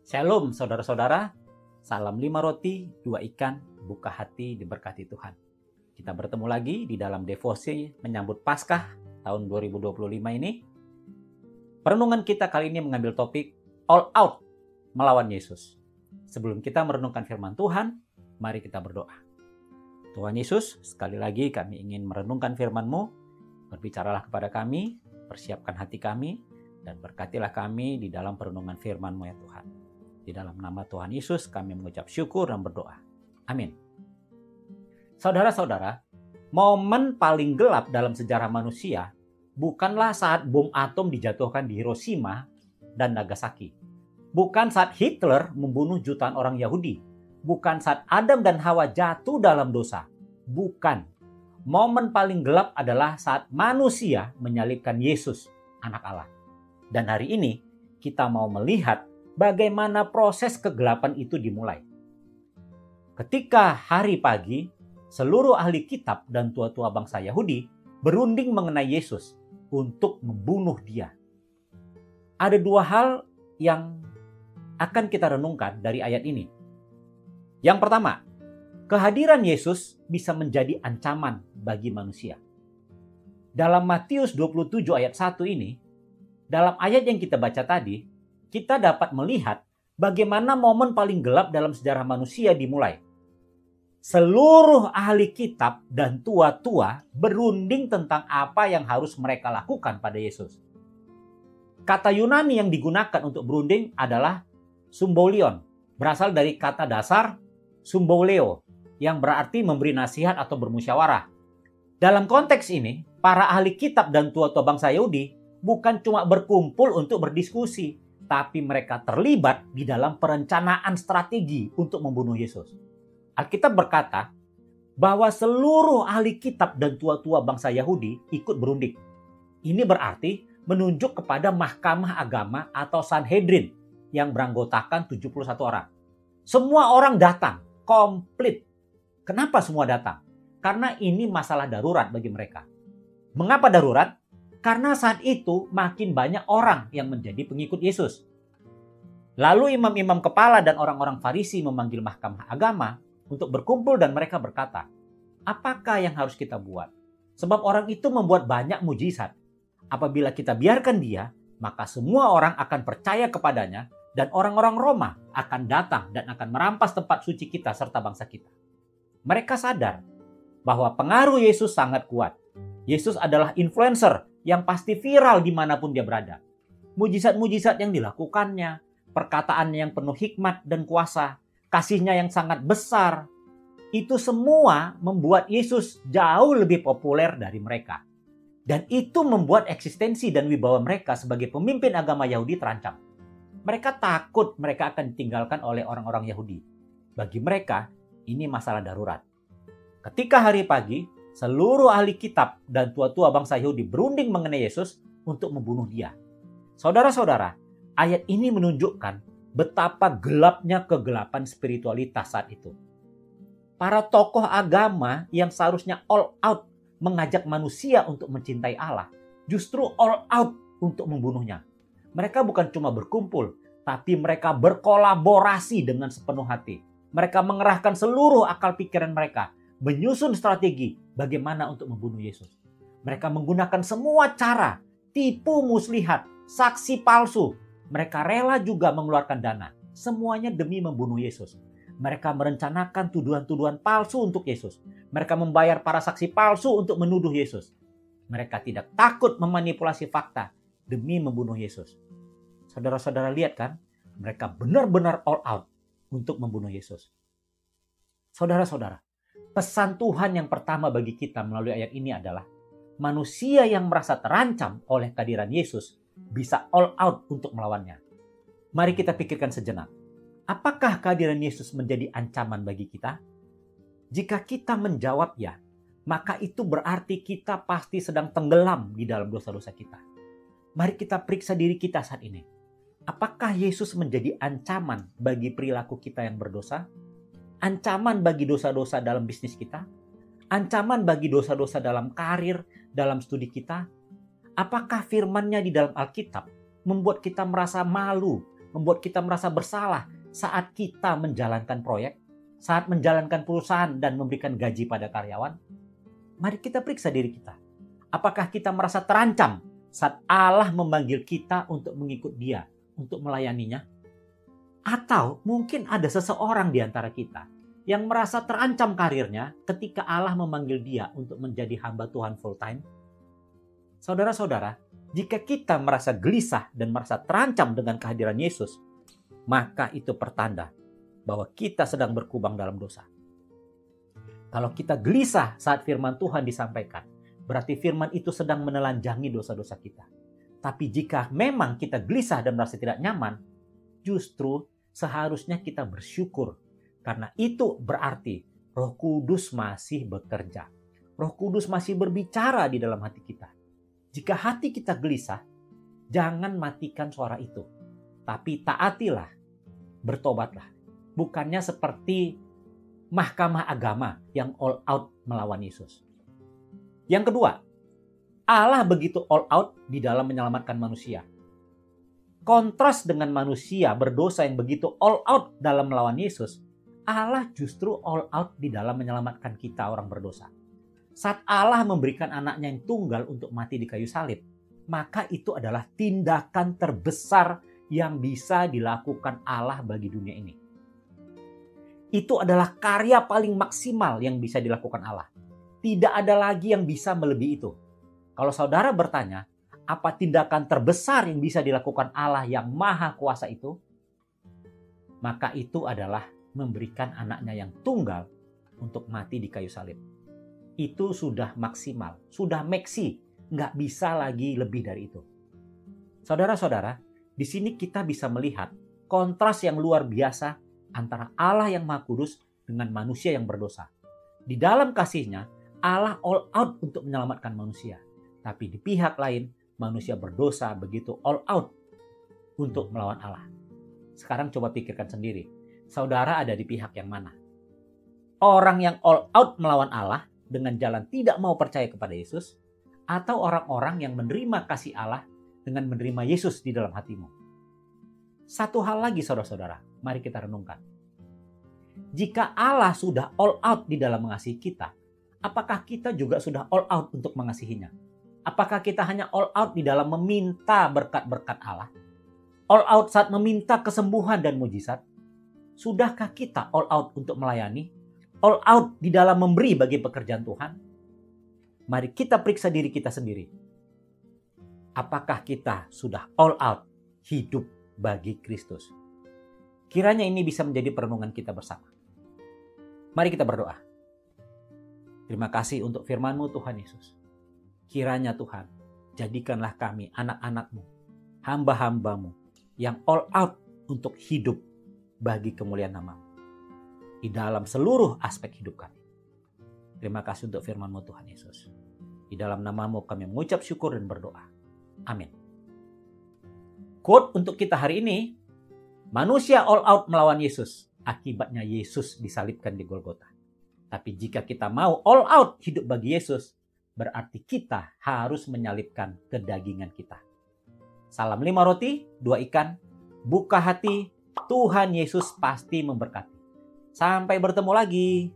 Shalom saudara-saudara, salam 5 roti, 2 ikan, buka hati diberkati Tuhan. Kita bertemu lagi di dalam devosi menyambut Paskah tahun 2025 ini. Perenungan kita kali ini mengambil topik All Out melawan Yesus. Sebelum kita merenungkan firman Tuhan, mari kita berdoa. Tuhan Yesus, sekali lagi kami ingin merenungkan firman-Mu. Berbicaralah kepada kami, persiapkan hati kami, dan berkatilah kami di dalam perenungan firman-Mu ya Tuhan. Di dalam nama Tuhan Yesus kami mengucap syukur dan berdoa. Amin. Saudara-saudara, momen paling gelap dalam sejarah manusia bukanlah saat bom atom dijatuhkan di Hiroshima dan Nagasaki. Bukan saat Hitler membunuh jutaan orang Yahudi. Bukan saat Adam dan Hawa jatuh dalam dosa. Bukan. Momen paling gelap adalah saat manusia menyalibkan Yesus, anak Allah. Dan hari ini kita mau melihat bagaimana proses kegelapan itu dimulai. Ketika hari pagi, seluruh ahli kitab dan tua-tua bangsa Yahudi berunding mengenai Yesus untuk membunuh dia. Ada dua hal yang akan kita renungkan dari ayat ini. Yang pertama, kehadiran Yesus bisa menjadi ancaman bagi manusia. Dalam Matius 27 ayat 1 ini, dalam ayat yang kita baca tadi, kita dapat melihat bagaimana momen paling gelap dalam sejarah manusia dimulai. Seluruh ahli kitab dan tua-tua berunding tentang apa yang harus mereka lakukan pada Yesus. Kata Yunani yang digunakan untuk berunding adalah sumbolion, berasal dari kata dasar sumboleo, yang berarti memberi nasihat atau bermusyawarah. Dalam konteks ini, para ahli kitab dan tua-tua bangsa Yahudi bukan cuma berkumpul untuk berdiskusi, tapi mereka terlibat di dalam perencanaan strategi untuk membunuh Yesus. Alkitab berkata bahwa seluruh ahli kitab dan tua-tua bangsa Yahudi ikut berunding. Ini berarti menunjuk kepada mahkamah agama atau Sanhedrin yang beranggotakan 71 orang. Semua orang datang, komplit. Kenapa semua datang? Karena ini masalah darurat bagi mereka. Mengapa darurat? Karena saat itu makin banyak orang yang menjadi pengikut Yesus. Lalu imam-imam kepala dan orang-orang Farisi memanggil mahkamah agama untuk berkumpul dan mereka berkata, apakah yang harus kita buat? Sebab orang itu membuat banyak mujizat. Apabila kita biarkan dia, maka semua orang akan percaya kepadanya dan orang-orang Roma akan datang dan akan merampas tempat suci kita serta bangsa kita. Mereka sadar bahwa pengaruh Yesus sangat kuat. Yesus adalah influencer yang pasti viral dimanapun dia berada. Mujizat-mujizat yang dilakukannya, perkataannya yang penuh hikmat dan kuasa, kasihnya yang sangat besar, itu semua membuat Yesus jauh lebih populer dari mereka. Dan itu membuat eksistensi dan wibawa mereka sebagai pemimpin agama Yahudi terancam. Mereka takut mereka akan ditinggalkan oleh orang-orang Yahudi. Bagi mereka, ini masalah darurat. Ketika hari pagi, seluruh ahli kitab dan tua-tua bangsa Yahudi berunding mengenai Yesus untuk membunuh dia. Saudara-saudara, ayat ini menunjukkan betapa gelapnya kegelapan spiritualitas saat itu. Para tokoh agama yang seharusnya all out mengajak manusia untuk mencintai Allah, justru all out untuk membunuhnya. Mereka bukan cuma berkumpul, tapi mereka berkolaborasi dengan sepenuh hati. Mereka mengerahkan seluruh akal pikiran mereka, menyusun strategi bagaimana untuk membunuh Yesus. Mereka menggunakan semua cara, tipu muslihat, saksi palsu. Mereka rela juga mengeluarkan dana. Semuanya demi membunuh Yesus. Mereka merencanakan tuduhan-tuduhan palsu untuk Yesus. Mereka membayar para saksi palsu untuk menuduh Yesus. Mereka tidak takut memanipulasi fakta demi membunuh Yesus. Saudara-saudara lihat kan? Mereka benar-benar all out untuk membunuh Yesus. Saudara-saudara, pesan Tuhan yang pertama bagi kita melalui ayat ini adalah manusia yang merasa terancam oleh kehadiran Yesus bisa all out untuk melawannya. Mari kita pikirkan sejenak. Apakah kehadiran Yesus menjadi ancaman bagi kita? Jika kita menjawab ya, maka itu berarti kita pasti sedang tenggelam di dalam dosa-dosa kita. Mari kita periksa diri kita saat ini. Apakah Yesus menjadi ancaman bagi perilaku kita yang berdosa? Ancaman bagi dosa-dosa dalam bisnis kita? Ancaman bagi dosa-dosa dalam karir, dalam studi kita? Apakah firman-Nya di dalam Alkitab membuat kita merasa malu membuat kita merasa bersalah saat kita menjalankan proyek, saat menjalankan perusahaan dan memberikan gaji pada karyawan? Mari kita periksa diri kita. Apakah kita merasa terancam saat Allah memanggil kita untuk mengikut Dia, untuk melayaninya? Atau mungkin ada seseorang di antara kita yang merasa terancam karirnya ketika Allah memanggil dia untuk menjadi hamba Tuhan full time? Saudara-saudara, jika kita merasa gelisah dan merasa terancam dengan kehadiran Yesus, maka itu pertanda bahwa kita sedang berkubang dalam dosa. Kalau kita gelisah saat firman Tuhan disampaikan, berarti firman itu sedang menelanjangi dosa-dosa kita. Tapi jika memang kita gelisah dan merasa tidak nyaman, justru seharusnya kita bersyukur. Karena itu berarti Roh Kudus masih bekerja. Roh Kudus masih berbicara di dalam hati kita. Jika hati kita gelisah, jangan matikan suara itu. Tapi taatilah, bertobatlah. Bukannya seperti mahkamah agama yang all out melawan Yesus. Yang kedua, Allah begitu all out di dalam menyelamatkan manusia. Kontras dengan manusia berdosa yang begitu all out dalam melawan Yesus, Allah justru all out di dalam menyelamatkan kita orang berdosa. Saat Allah memberikan anaknya yang tunggal untuk mati di kayu salib, maka itu adalah tindakan terbesar yang bisa dilakukan Allah bagi dunia ini. Itu adalah karya paling maksimal yang bisa dilakukan Allah. Tidak ada lagi yang bisa melebihi itu. Kalau saudara bertanya, apa tindakan terbesar yang bisa dilakukan Allah yang maha kuasa itu? Maka itu adalah memberikan anaknya yang tunggal untuk mati di kayu salib. Itu sudah maksimal, sudah maksi, nggak bisa lagi lebih dari itu. Saudara-saudara, di sini kita bisa melihat kontras yang luar biasa antara Allah yang Maha Kudus dengan manusia yang berdosa. Di dalam kasih-Nya, Allah all out untuk menyelamatkan manusia. Tapi di pihak lain, manusia berdosa begitu all out untuk melawan Allah. Sekarang coba pikirkan sendiri, saudara ada di pihak yang mana? Orang yang all out melawan Allah dengan jalan tidak mau percaya kepada Yesus, atau orang-orang yang menerima kasih Allah dengan menerima Yesus di dalam hatimu? Satu hal lagi saudara-saudara, mari kita renungkan. Jika Allah sudah all out di dalam mengasihi kita, apakah kita juga sudah all out untuk mengasihinya? Apakah kita hanya all out di dalam meminta berkat-berkat Allah? All out saat meminta kesembuhan dan mujizat? Sudahkah kita all out untuk melayani? All out di dalam memberi bagi pekerjaan Tuhan? Mari kita periksa diri kita sendiri. Apakah kita sudah all out hidup bagi Kristus? Kiranya ini bisa menjadi perenungan kita bersama. Mari kita berdoa. Terima kasih untuk firman-Mu Tuhan Yesus. Kiranya Tuhan, jadikanlah kami anak-anak-Mu, hamba-hamba-Mu yang all out untuk hidup bagi kemuliaan nama-Mu di dalam seluruh aspek hidup kami. Terima kasih untuk firman-Mu Tuhan Yesus. Di dalam nama-Mu kami mengucap syukur dan berdoa. Amin. Quote untuk kita hari ini, manusia all out melawan Yesus, akibatnya Yesus disalibkan di Golgota. Tapi jika kita mau all out hidup bagi Yesus, berarti kita harus menyalibkan kedagingan kita. Salam 5 roti, 2 ikan, buka hati, Tuhan Yesus pasti memberkati. Sampai bertemu lagi.